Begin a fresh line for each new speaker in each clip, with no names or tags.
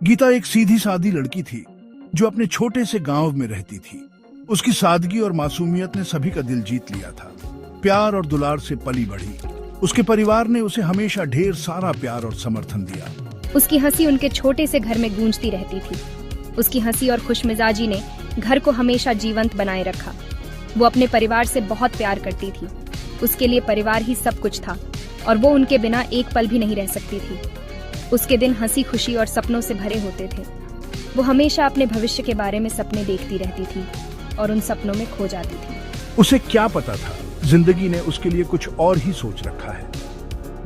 गीता एक सीधी सादी लड़की थी जो अपने छोटे से गांव में रहती थी। उसकी सादगी और मासूमियत ने सभी का दिल जीत लिया था। प्यार और दुलार से पली बढ़ी। उसके परिवार ने उसे हमेशा ढेर सारा प्यार और समर्थन दिया।
उसकी हंसी उनके छोटे से घर में गूंजती रहती थी। उसकी हंसी और खुशमिजाजी ने घर को हमेशा जीवंत बनाए रखा। वो अपने परिवार से बहुत प्यार करती थी। उसके लिए परिवार ही सब कुछ था और वो उनके बिना एक पल भी नहीं रह सकती थी। उसके दिन हंसी खुशी और सपनों से भरे होते थे। वो हमेशा अपने भविष्य के बारे में सपने देखती रहती थी और उन सपनों में खो जाती थी।
उसे क्या पता था, जिंदगी ने उसके लिए कुछ और ही सोच रखा है।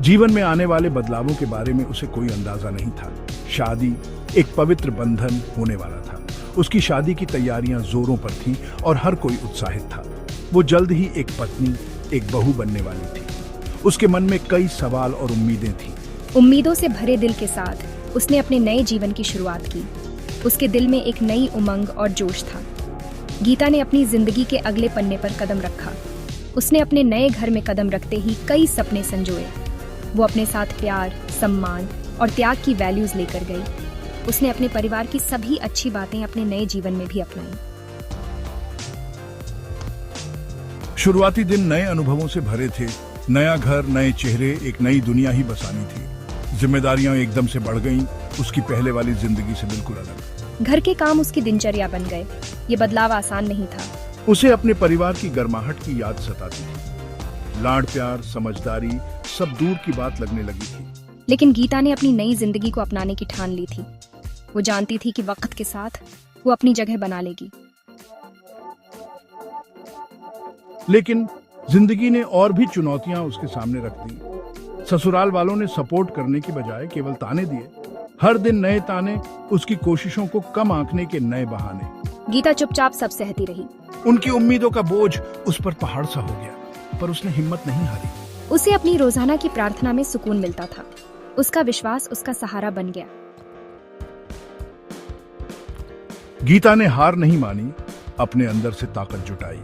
जीवन में आने वाले बदलावों के बारे में उसे कोई अंदाजा नहीं था। शादी एक पवित्र बंधन होने वाला था। उसकी शादी की तैयारियां जोरों पर थीं और हर कोई उत्साहित था। वो जल्द ही एक पत्नी, एक बहू बनने वाली थी। उसके मन में कई सवाल और उम्मीदें थीं।
उम्मीदों से भरे दिल के साथ उसने अपने नए जीवन की शुरुआत की। उसके दिल में एक नई उमंग और जोश था। गीता ने अपनी जिंदगी के अगले पन्ने पर कदम रखा। उसने अपने नए घर में कदम रखते ही कई सपने संजोए। वो अपने साथ प्यार, सम्मान और त्याग की वैल्यूज लेकर गई। उसने अपने परिवार की सभी अच्छी बातें अपने नए जीवन में भी अपनाई।
शुरुआती दिन नए अनुभवों से भरे थे। नया घर, नए चेहरे, एक नई दुनिया ही बसानी थी। जिम्मेदारियां एकदम से बढ़ गईं, उसकी पहले वाली जिंदगी से बिल्कुल अलग।
घर के काम उसकी दिनचर्या बन गए। ये बदलाव आसान नहीं था।
उसे अपने परिवार की गर्माहट की याद सताती थी। लाड प्यार, समझदारी सब दूर की बात लगने लगी थी।
लेकिन गीता ने अपनी नई जिंदगी को अपनाने की ठान ली थी। वो जानती थी कि वक्त के साथ वो अपनी जगह बना लेगी।
लेकिन जिंदगी ने और भी चुनौतियां उसके सामने रख दी। ससुराल वालों ने सपोर्ट करने की बजाय केवल ताने दिए। हर दिन नए ताने, उसकी कोशिशों को कम आंकने के नए बहाने।
गीता चुपचाप सब सहती रही।
उनकी उम्मीदों का बोझ उस पर पहाड़ सा हो गया, पर उसने हिम्मत नहीं हारी।
उसे अपनी रोजाना की प्रार्थना में सुकून मिलता था। उसका विश्वास उसका सहारा बन गया।
गीता ने हार नहीं मानी, अपने अंदर से ताकत जुटाई।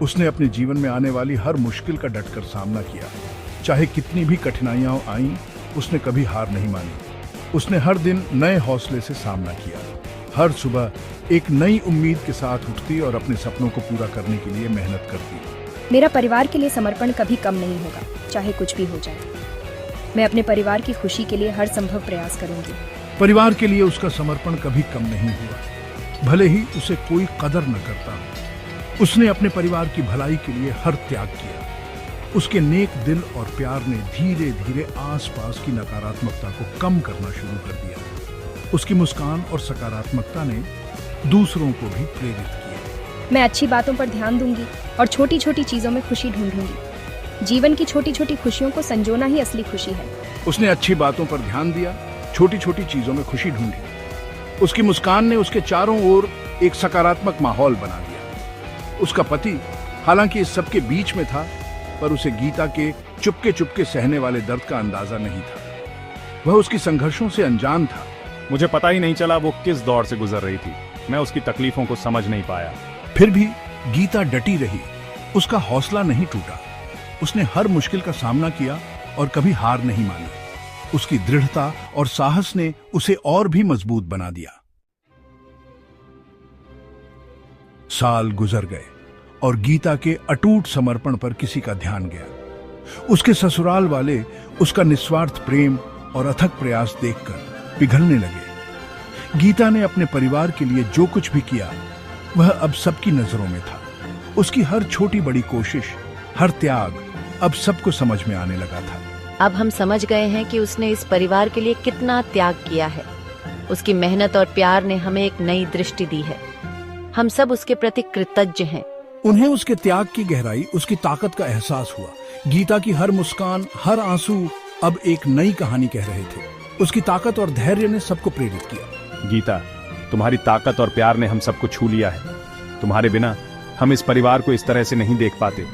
उसने अपने जीवन में आने वाली हर मुश्किल का डटकर सामना किया। चाहे कितनी भी कठिनाइयां आईं, उसने कभी हार नहीं मानी। उसने हर दिन नए हौसले से सामना किया। हर सुबह एक नई उम्मीद के साथ उठती और अपने सपनों को पूरा करने के लिए मेहनत करती।
मेरा परिवार के लिए समर्पण कभी कम नहीं होगा, चाहे कुछ भी हो जाए। मैं अपने परिवार की खुशी के लिए हर संभव प्रयास करूंगी।
परिवार के लिए उसका समर्पण कभी कम नहीं हुआ, भले ही उसे कोई कदर न करता हो। उसने अपने परिवार की भलाई के लिए हर त्याग किया। उसके नेक दिल और प्यार ने धीरे धीरे आसपास की नकारात्मकता को कम करना शुरू कर दिया। उसकी मुस्कान और सकारात्मकता ने दूसरों को भी प्रेरित किया।
मैं अच्छी बातों पर ध्यान दूंगी और छोटी छोटी चीजों में खुशी ढूंढूंगी। जीवन की छोटी छोटी खुशियों को संजोना ही असली खुशी है।
उसने अच्छी बातों पर ध्यान दिया, छोटी छोटी चीजों में खुशी ढूंढी। उसकी मुस्कान ने उसके चारों ओर एक सकारात्मक माहौल बना दिया। उसका पति हालांकि इस सब के बीच में था, पर उसे गीता के चुपके सहने वाले दर्द का अंदाजा नहीं था। वह उसकी संघर्षों से अनजान था।
मुझे पता ही नहीं चला वो किस दौर से गुजर रही थी। मैं उसकी तकलीफों को समझ नहीं पाया।
फिर भी गीता डटी रही। उसका हौसला नहीं टूटा। उसने हर मुश्किल का सामना किया और कभी हार नहीं मानी। उसकी दृढ़ता और साहस ने उसे और भी मजबूत बना दिया। साल गुजर गए और गीता के अटूट समर्पण पर किसी का ध्यान गया। उसके ससुराल वाले उसका निस्वार्थ प्रेम और अथक प्रयास देखकर पिघलने लगे। गीता ने अपने परिवार के लिए जो कुछ भी किया, वह अब सबकी नजरों में था। उसकी हर छोटी बड़ी कोशिश, हर त्याग अब सबको समझ में आने लगा था।
अब हम समझ गए हैं कि उसने इस परिवार के लिए कितना त्याग किया है। उसकी मेहनत और प्यार ने हमें एक नई दृष्टि दी है। हम सब उसके प्रति कृतज्ञ हैं।
उन्हें उसके त्याग की गहराई, उसकी ताकत का एहसास हुआ। गीता की हर मुस्कान, हर आंसू अब एक नई कहानी कह रहे थे। उसकी ताकत और धैर्य ने सबको प्रेरित किया।
गीता, तुम्हारी ताकत और प्यार ने हम सबको छू लिया है। तुम्हारे बिना हम इस परिवार को इस तरह से नहीं देख पाते।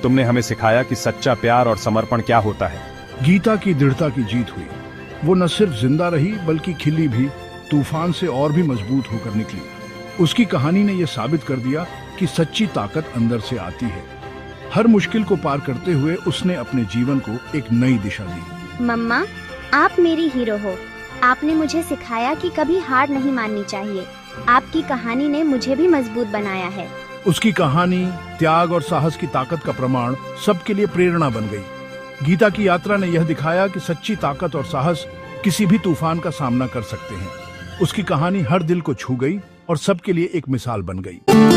तुमने हमें सिखाया कि सच्चा प्यार और समर्पण क्या होता है।
गीता की दृढ़ता की जीत हुई। वो न सिर्फ जिंदा रही, बल्कि खिली भी, तूफान से और भी मजबूत होकर निकली। उसकी कहानी ने यह साबित कर दिया कि सच्ची ताकत अंदर से आती है। हर मुश्किल को पार करते हुए उसने अपने जीवन को एक नई दिशा दी।
मम्मा, आप मेरी हीरो हो। आपने मुझे सिखाया कि कभी हार नहीं माननी चाहिए। आपकी कहानी ने मुझे भी मजबूत बनाया है।
उसकी कहानी त्याग और साहस की ताकत का प्रमाण सबके लिए प्रेरणा बन गई। गीता की यात्रा ने यह दिखाया कि सच्ची ताकत और साहस किसी भी तूफान का सामना कर सकते हैं। उसकी कहानी हर दिल को छू गई और सबके लिए एक मिसाल बन गई।